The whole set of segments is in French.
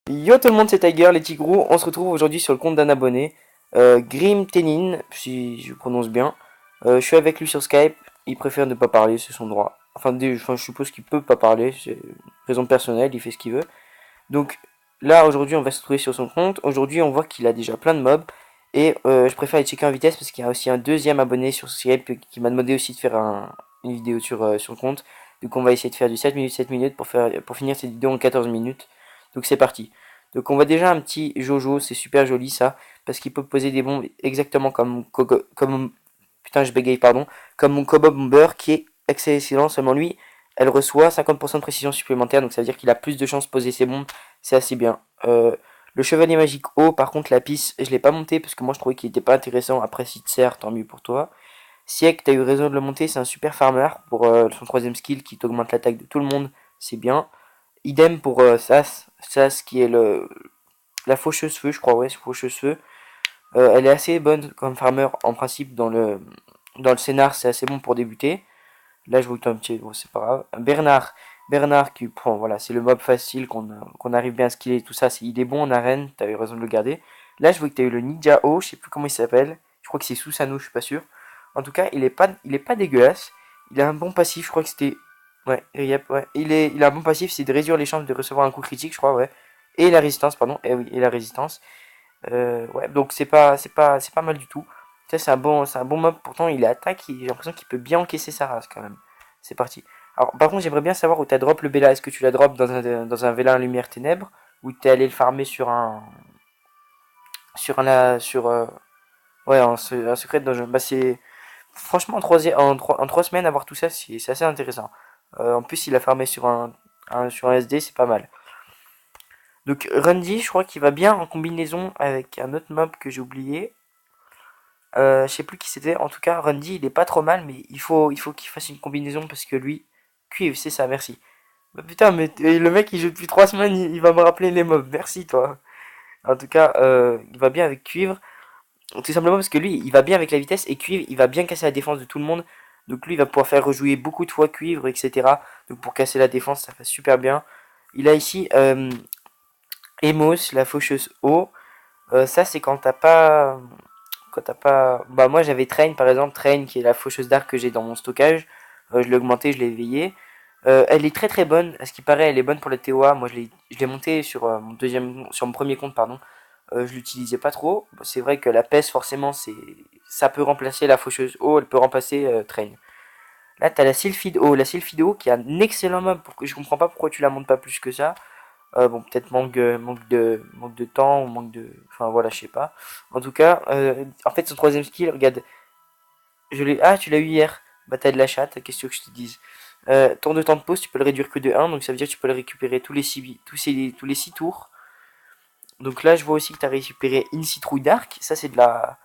Yo tout le monde, c'est Tiger, les Tigrous. On se retrouve aujourd'hui sur le compte d'un abonné, Grim Tenin, si je prononce bien. Je suis avec lui sur Skype. Il préfère ne pas parler, c'est son droit. Enfin, je suppose qu'il peut pas parler, c'est une raison personnelle, il fait ce qu'il veut. Donc là, aujourd'hui, on va se retrouver sur son compte. Aujourd'hui, on voit qu'il a déjà plein de mobs. Et je préfère les checker en vitesse parce qu'il y a aussi un deuxième abonné sur Skype qui m'a demandé aussi de faire une vidéo sur le compte. Donc on va essayer de faire du 7 minutes pour finir cette vidéo en 14 minutes. Donc c'est parti. Donc on voit déjà un petit Jojo, c'est super joli ça, parce qu'il peut poser des bombes exactement comme putain je bégaye pardon, comme mon Kobo Bomber qui est excellent, seulement lui, elle reçoit 50% de précision supplémentaire, donc ça veut dire qu'il a plus de chances de poser ses bombes, c'est assez bien. Le chevalier magique haut, par contre la piste, je l'ai pas monté parce que moi je trouvais qu'il était pas intéressant, après si te sert, tant mieux pour toi. Siek, t'as eu raison de le monter, c'est un super farmer pour son troisième skill qui t'augmente l'attaque de tout le monde, c'est bien. Idem pour Sas qui est la faucheuse feu, je crois, ouais, c'est faucheuse feu. Elle est assez bonne comme farmer en principe dans le scénar, c'est assez bon pour débuter. Là, je vois que t'as un petit, bon, c'est pas grave. Bernard qui prend, voilà, c'est le mob facile qu'on arrive bien à skiller, tout ça. Il est bon en arène, t'as eu raison de le garder. Là, je vois que t'as eu le Ninja O, je sais plus comment il s'appelle. Je crois que c'est Susano, je suis pas sûr. En tout cas, il est pas dégueulasse. Il a un bon passif, je crois que c'était, ouais, yep, ouais. Il a un bon passif, c'est de réduire les chances de recevoir un coup critique, je crois, ouais. Et la résistance, pardon, et oui, et la résistance. Ouais, donc c'est pas mal du tout. Tu sais, c'est un bon mob. Pourtant, il est attaque. J'ai l'impression qu'il peut bien encaisser sa race quand même. C'est parti. Alors, par contre, j'aimerais bien savoir où t'as drop le Bella. Est-ce que tu l'as drop dans un Vélin Lumière Ténèbres ou t'es allé le farmer sur ouais, un secret dungeon. Bah, c'est franchement en 3 semaines avoir tout ça, c'est assez intéressant. En plus, il a farmé sur un SD, c'est pas mal. Donc, Rundy, je crois qu'il va bien en combinaison avec un autre mob que j'ai oublié. Je sais plus qui c'était. En tout cas, Rundy, il est pas trop mal, mais il faut qu'il fasse une combinaison parce que lui, cuivre, c'est ça, merci. Bah putain, mais le mec, il joue depuis 3 semaines, il va me rappeler les mobs. Merci, toi. En tout cas, il va bien avec cuivre. Tout simplement parce que lui, il va bien avec la vitesse et cuivre, il va bien casser la défense de tout le monde. Donc lui, il va pouvoir faire rejouer beaucoup de fois cuivre, etc. Donc pour casser la défense, ça fait super bien. Il a ici Emos, la faucheuse eau. Ça, c'est quand t'as pas. Bah, moi j'avais Train par exemple, Train qui est la faucheuse d'arc que j'ai dans mon stockage. Je l'ai augmenté, je l'ai éveillé. Elle est très très bonne, à ce qui paraît, elle est bonne pour le TOA. Moi je l'ai montée sur mon premier compte, pardon. Je l'utilisais pas trop. C'est vrai que la peste, forcément, ça peut remplacer la faucheuse eau, elle peut remplacer Train. Là, t'as la Sylphide eau. La Sylphide eau qui a un excellent mob. Je comprends pas pourquoi tu la montes pas plus que ça. Bon, peut-être manque de temps ou manque de. Enfin voilà, je sais pas. En tout cas, en fait, son troisième skill, regarde. Ah, tu l'as eu hier. Bah, t'as de la chatte, qu'est-ce que je te dise. Tour de temps de pause, tu peux le réduire que de 1, donc ça veut dire que tu peux le récupérer tous les 6 tours. Donc là, je vois aussi que t'as récupéré une citrouille d'arc. Ça, c'est de la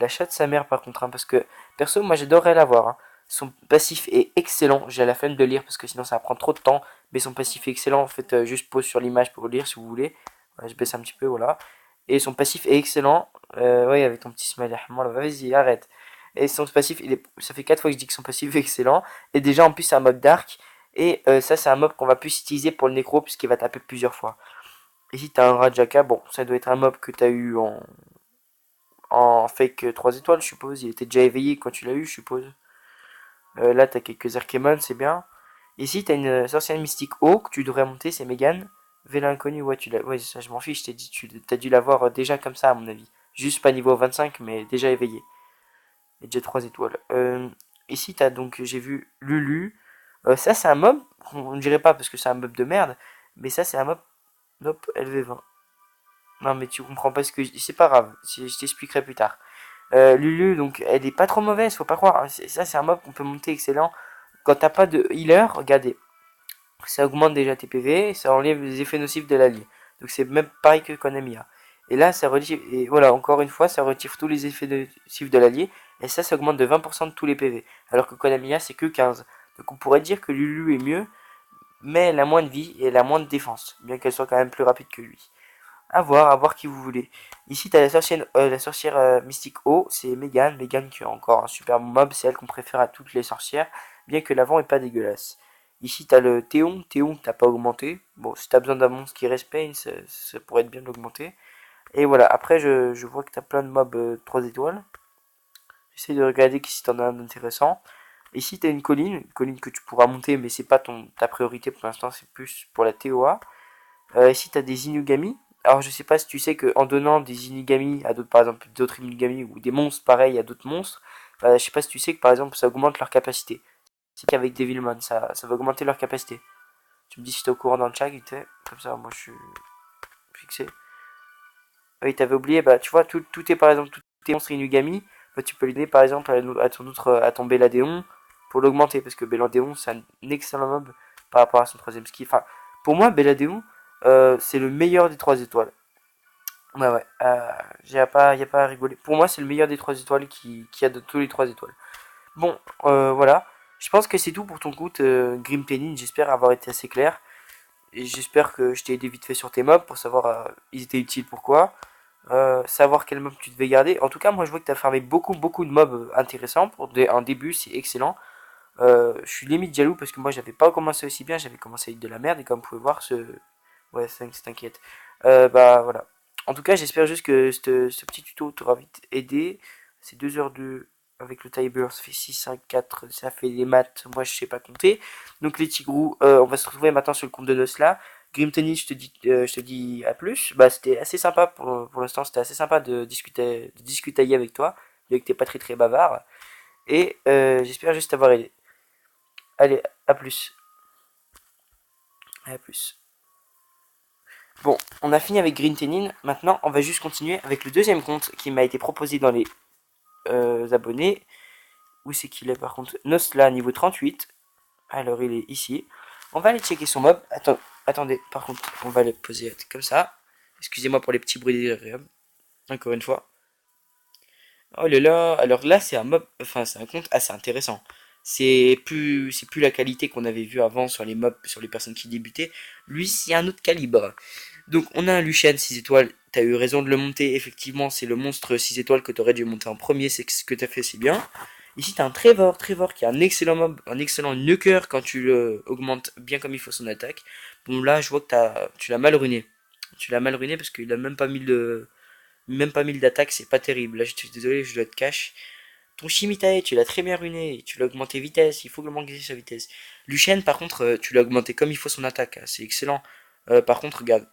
chatte sa mère par contre, hein, parce que perso, moi j'adorerais l'avoir. Hein. Son passif est excellent. J'ai la flemme de lire parce que sinon ça va prendre trop de temps. Mais son passif est excellent. En fait, juste pause sur l'image pour lire si vous voulez. Ouais, je baisse un petit peu, voilà. Et son passif est excellent. Ouais, avec ton petit smiley. Vas-y, arrête. Et son passif, ça fait 4 fois que je dis que son passif est excellent. Et déjà, en plus, c'est un mob dark. Et ça, c'est un mob qu'on va plus utiliser pour le nécro, puisqu'il va taper plusieurs fois. Ici, t'as un Rajaka. Bon, ça doit être un mob que t'as eu en fake 3 étoiles, je suppose. Il était déjà éveillé quand tu l'as eu, je suppose. Là, t'as quelques Archemon, c'est bien. Ici, t'as une sorcière mystique haut que tu devrais monter, c'est Megan. Vela inconnu, ouais, ouais, ça, je m'en fiche, je t'ai dit, t'as dû l'avoir déjà comme ça, à mon avis. Juste pas niveau 25, mais déjà éveillé. Et déjà 3 étoiles. Ici, t'as donc, j'ai vu Lulu. Ça, c'est un mob, on ne dirait pas parce que c'est un mob de merde, mais ça, c'est un mob. Nope, LV20. Non, mais tu comprends pas ce que je dis, c'est pas grave, je t'expliquerai plus tard. Lulu, donc, elle est pas trop mauvaise, faut pas croire. Ça, c'est un mob qu'on peut monter excellent. Quand t'as pas de healer, regardez, ça augmente déjà tes PV, ça enlève les effets nocifs de l'allié. Donc c'est même pareil que Konamiya. Et là, ça retire, et voilà, encore une fois, ça retire tous les effets nocifs de l'allié, et ça augmente de 20% de tous les PV. Alors que Konamiya, c'est que 15. Donc on pourrait dire que Lulu est mieux, mais elle a moins de vie et elle a moins de défense, bien qu'elle soit quand même plus rapide que lui. À voir qui vous voulez. Ici, t'as la sorcière mystique O, c'est Megan. Megan qui est encore un super mob, c'est elle qu'on préfère à toutes les sorcières, bien que l'avant est pas dégueulasse. Ici, t'as le Théon, Théon que t'as pas augmenté. Bon, si t'as besoin d'un monstre qui respect, ça pourrait être bien de l'augmenter. Et voilà, après, je vois que t'as plein de mobs 3 étoiles. J'essaie de regarder si t'en as un intéressant. Ici, t'as une colline que tu pourras monter, mais c'est pas ta priorité pour l'instant, c'est plus pour la TOA. Ici, t'as des Inugami. Alors, je sais pas si tu sais qu'en donnant des Inugami à d'autres, par exemple, d'autres Inugami ou des monstres pareils à d'autres monstres, je sais pas si tu sais que par exemple, ça augmente leur capacité. C'est qu'avec Devilman, ça va augmenter leur capacité. Tu me dis si t'es au courant dans le chat, comme ça, moi je suis fixé. Oui, t'avais oublié, bah tu vois, tout est par exemple, tout tes monstres Inugami, bah, tu peux l'aider par exemple à ton Belladeon pour l'augmenter, parce que Belladeon c'est un excellent mob par rapport à son troisième ski. Enfin, pour moi, Belladeon, c'est le meilleur des 3 étoiles. Ouais, y a pas à rigoler. Pour moi, c'est le meilleur des 3 étoiles qui a de tous les 3 étoiles. Bon, voilà. Je pense que c'est tout pour ton compte Grim Penning. J'espère avoir été assez clair. Et j'espère que je t'ai aidé vite fait sur tes mobs pour savoir ils étaient utiles pourquoi. Savoir quel mob tu devais garder. En tout cas, moi je vois que tu as farmé beaucoup de mobs intéressants. Pour un début, c'est excellent. Je suis limite jaloux parce que moi j'avais pas commencé aussi bien. J'avais commencé avec de la merde. Et comme vous pouvez voir, ouais, c'est t'inquiète. Bah voilà. En tout cas, j'espère juste que ce petit tuto t'aura vite aidé. C'est 2 heures de. Avec le timer, ça fait 6, 5, 4, ça fait des maths, moi je sais pas compter. Donc les tigrous, on va se retrouver maintenant sur le compte de Nosla. Grim Tennis, je te dis à plus. Bah c'était assez sympa pour l'instant, c'était assez sympa de discuter avec toi, vu que t'es pas très bavard. Et j'espère juste t'avoir aidé. Allez, à plus. À plus. Bon, on a fini avec Green Tenin. Maintenant, on va juste continuer avec le deuxième compte qui m'a été proposé dans les abonnés. Où c'est qu'il est par contre? Nosla, niveau 38. Alors, il est ici. On va aller checker son mob. Attendez, par contre, on va le poser comme ça. Excusez-moi pour les petits bruits désagréables. Encore une fois. Oh là là. Alors là, c'est un mob. Enfin, c'est un compte assez intéressant. C'est plus la qualité qu'on avait vu avant sur les mobs, sur les personnes qui débutaient. Lui, c'est un autre calibre. Donc on a un Lucian 6 étoiles, t'as eu raison de le monter, effectivement c'est le monstre 6 étoiles que t'aurais dû monter en premier, c'est ce que t'as fait, c'est bien. Ici t'as un Trevor qui est un excellent mob, un excellent nuker quand tu le augmentes bien comme il faut son attaque. Bon là je vois que tu l'as mal ruiné. Tu l'as mal ruiné parce qu'il a même pas 1000 d'attaque, c'est pas terrible. Là je suis désolé, je dois te cash. Ton Shimitae, tu l'as très bien ruiné, tu l'as augmenté vitesse, il faut augmenter sa vitesse. Lucian par contre, tu l'as augmenté comme il faut son attaque, hein, c'est excellent. Par contre, regarde,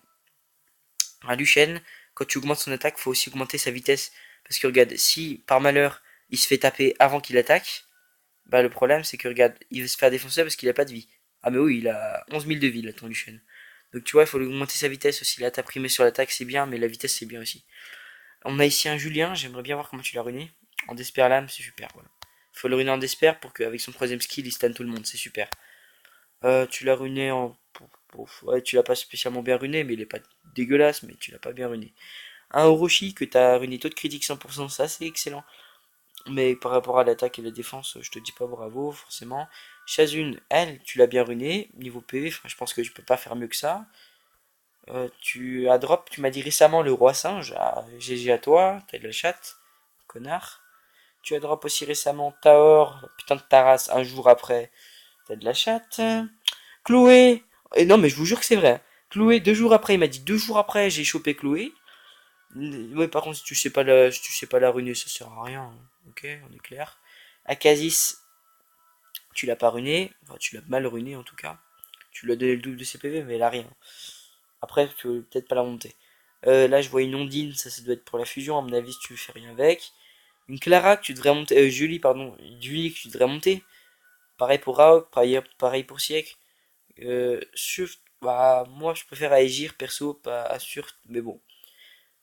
un Lucian, quand tu augmentes son attaque, faut aussi augmenter sa vitesse. Parce que regarde, si par malheur il se fait taper avant qu'il attaque, bah le problème c'est que regarde, il va se faire défoncer parce qu'il a pas de vie. Ah mais oui, il a 11 000 de vie là, ton Lucian. Donc tu vois, il faut augmenter sa vitesse aussi. Là, t'as primé sur l'attaque, c'est bien, mais la vitesse c'est bien aussi. On a ici un Julien, j'aimerais bien voir comment tu l'as ruiné. En Desper Lame, c'est super, voilà. Faut le ruiner en Desper pour qu'avec son troisième skill, il stun tout le monde, c'est super. Tu l'as ruiné en. Ouais, tu l'as pas spécialement bien ruiné, mais il est pas dégueulasse, mais tu l'as pas bien ruiné. Un Orochi que t'as ruiné taux de critique 100%, ça c'est excellent. Mais par rapport à l'attaque et la défense, je te dis pas bravo, forcément. Shazun, elle, tu l'as bien ruiné. Niveau PV, je pense que je peux pas faire mieux que ça. Tu as drop, tu m'as dit récemment le roi singe. Ah, GG à toi, t'as de la chatte, connard. Tu as drop aussi récemment Taor, putain de Taras, un jour après. T'as de la chatte. Chloé, et non mais je vous jure que c'est vrai. Chloé, 2 jours après, il m'a dit 2 jours après, j'ai chopé Chloé. Ouais, par contre, si tu sais pas la ruiner, ça sert à rien. Ok, on est clair. Akasis, tu l'as pas ruiné. Enfin, tu l'as mal ruiné en tout cas. Tu lui as donné le double de CPV, mais elle a rien. Après, tu veux peut-être pas la monter. Là, je vois une Ondine, ça doit être pour la fusion. À mon avis, si tu fais rien avec. Une Clara que tu devrais monter. Julie, pardon. Julie que tu devrais monter. Pareil pour Raok, pareil pour Siècle. Bah, moi, je préfère Aegir, perso, pas Assur, mais bon.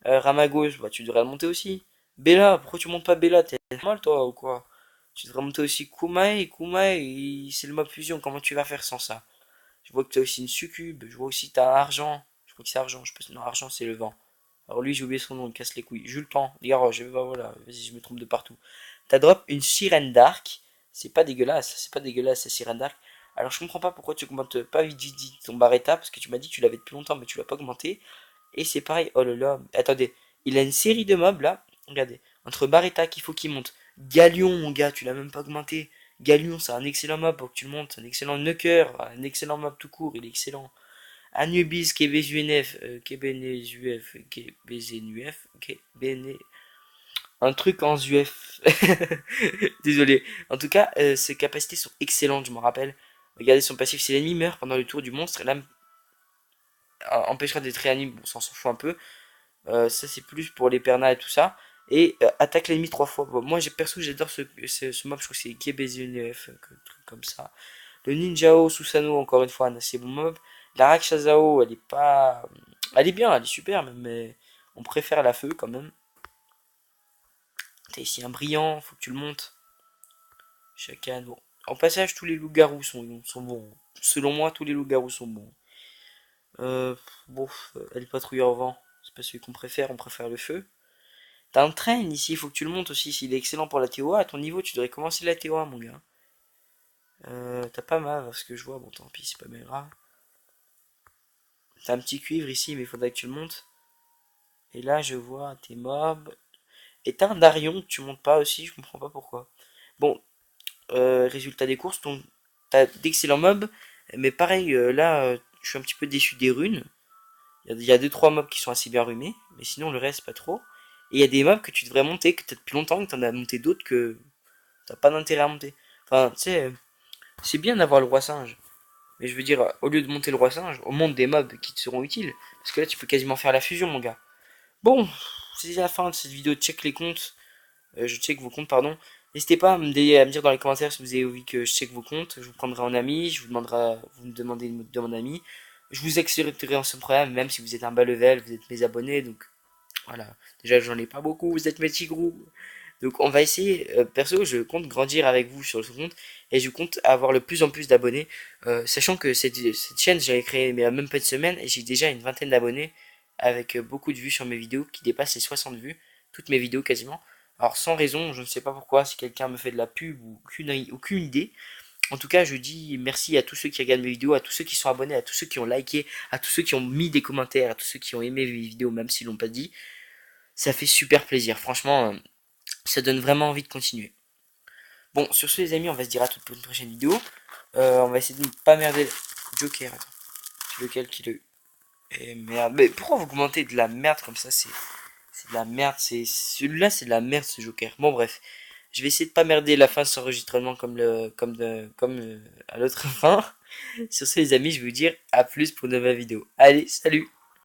Ramagos, bah, tu devrais le monter aussi. Bella, pourquoi tu montes pas Bella? T'es mal, toi, ou quoi? Tu devrais monter aussi Kumae. Kumae, c'est le mob fusion. Comment tu vas faire sans ça? Je vois que t'as aussi une succube. Je vois aussi t'as un argent. Je crois que c'est argent. Je pense non, argent, c'est le vent. Alors lui, j'ai oublié son nom, il casse les couilles. Jules Pan, les gars, voilà, vas-y, je me trompe de partout. T'as drop une sirène d'arc. C'est pas dégueulasse, la sirène d'arc. Alors je comprends pas pourquoi tu augmentes pas vite ton Barretta, parce que tu m'as dit que tu l'avais depuis longtemps, mais tu l'as pas augmenté. Et c'est pareil, oh là là, attendez, il a une série de mobs là, regardez, entre Barretta qu'il faut qu'il monte, Galion mon gars, tu l'as même pas augmenté, Galion, c'est un excellent mob pour que tu le montes. Un excellent Nucker, un excellent mob tout court, il est excellent. Anubis, KBZUNF, KBNZUF, KBZNUF, KBN... Un truc en ZUF. Désolé. En tout cas, ses capacités sont excellentes, je me rappelle. Regardez son passif, si l'ennemi meurt pendant le tour du monstre, l'âme empêchera d'être réanimé. Bon, ça on s'en fout un peu. Ça c'est plus pour les pernas et tout ça. Et attaque l'ennemi 3 fois. Bon, moi perso j'adore ce mob, je trouve que c'est KBZNF, un truc comme ça. Le Ninjao Susanoo, encore une fois, un assez bon mob. La Rakshasao, elle est pas. Elle est bien, elle est super, mais on préfère la feu quand même. T'as ici un brillant, faut que tu le montes. Chacun, bon. En passage, tous les loups-garous sont bons. Selon moi, tous les loups-garous sont bons. Euh, bon, elle patrouilleur au vent, c'est pas celui qu'on préfère, on préfère le feu. T'as un train ici, il faut que tu le montes aussi. S'il est excellent pour la TOA, à ton niveau, tu devrais commencer la TOA, mon gars. T'as pas mal, parce que je vois, bon tant pis, c'est pas bien grave. T'as un petit cuivre ici, mais il faudrait que tu le montes. Et là, je vois tes mobs. Et t'as un Darion que tu montes pas aussi, je comprends pas pourquoi. Bon, résultat des courses, t'as d'excellents mobs, mais pareil, là, je suis un petit peu déçu des runes. Il y a 2-3 mobs qui sont assez bien rumés, mais sinon le reste pas trop. Et il y a des mobs que tu devrais monter, que t'as depuis longtemps, que t'en as monté d'autres que t'as pas d'intérêt à monter. Enfin, tu sais, c'est bien d'avoir le roi singe. Mais je veux dire, au lieu de monter le roi singe, on monte des mobs qui te seront utiles. Parce que là, tu peux quasiment faire la fusion, mon gars. Bon, c'est la fin de cette vidéo. Check les comptes. Je check vos comptes, pardon. N'hésitez pas à me dire dans les commentaires si vous avez envie que je check vos comptes. Je vous prendrai en ami. Je vous demanderai, vous me demandez de mon ami. Je vous accepterai en ce programme, même si vous êtes un bas level, vous êtes mes abonnés. Donc voilà. Déjà, j'en ai pas beaucoup. Vous êtes mes petits gros. Donc on va essayer, perso je compte grandir avec vous sur ce compte et je compte avoir le plus en plus d'abonnés, sachant que cette chaîne j'avais créé mais même pas de semaine et j'ai déjà une vingtaine d'abonnés avec beaucoup de vues sur mes vidéos qui dépassent les 60 vues, toutes mes vidéos quasiment. Alors sans raison, je ne sais pas pourquoi, si quelqu'un me fait de la pub ou aucune idée. En tout cas je dis merci à tous ceux qui regardent mes vidéos, à tous ceux qui sont abonnés, à tous ceux qui ont liké, à tous ceux qui ont mis des commentaires, à tous ceux qui ont aimé mes vidéos même s'ils l'ont pas dit. Ça fait super plaisir, franchement. Ça donne vraiment envie de continuer. Bon, sur ce les amis, on va se dire à toutes pour une prochaine vidéo. On va essayer de ne pas merder. Joker, attends. C'est lequel qui l'a eu? Eh merde. Mais pourquoi vous commentez de la merde comme ça? C'est de la merde. Celui-là, c'est de la merde ce Joker. Bon, bref. Je vais essayer de pas merder la fin de cet enregistrement comme à l'autre fin. Sur ce les amis, je vais vous dire à plus pour une nouvelle vidéo. Allez, salut!